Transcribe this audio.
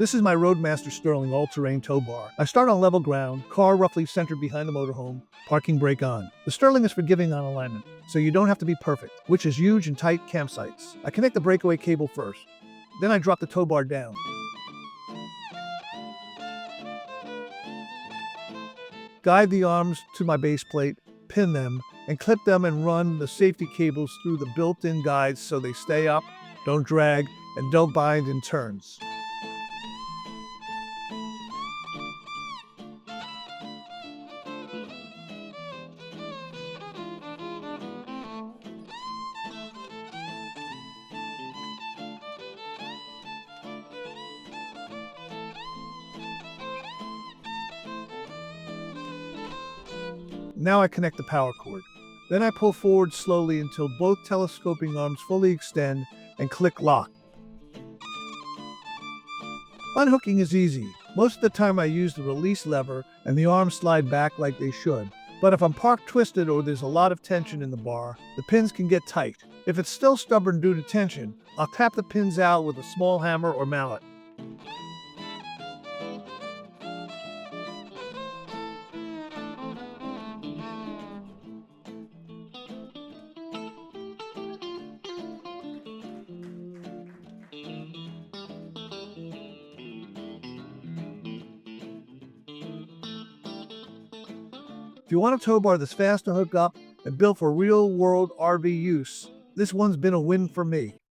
This is my Roadmaster Sterling all-terrain tow bar. I start on level ground, car roughly centered behind the motorhome, parking brake on. The Sterling is forgiving on alignment, so you don't have to be perfect, which is huge in tight campsites. I connect the breakaway cable first. Then I drop the tow bar down. Guide the arms to my base plate, pin them, and clip them and run the safety cables through the built-in guides so they stay up, don't drag, and don't bind in turns. Now I connect the power cord. Then I pull forward slowly until both telescoping arms fully extend and click lock. Unhooking is easy. Most of the time I use the release lever and the arms slide back like they should. But if I'm parked twisted or there's a lot of tension in the bar, the pins can get tight. If it's still stubborn due to tension, I'll tap the pins out with a small hammer or mallet. If you want a tow bar that's fast to hook up and built for real-world RV use, this one's been a win for me.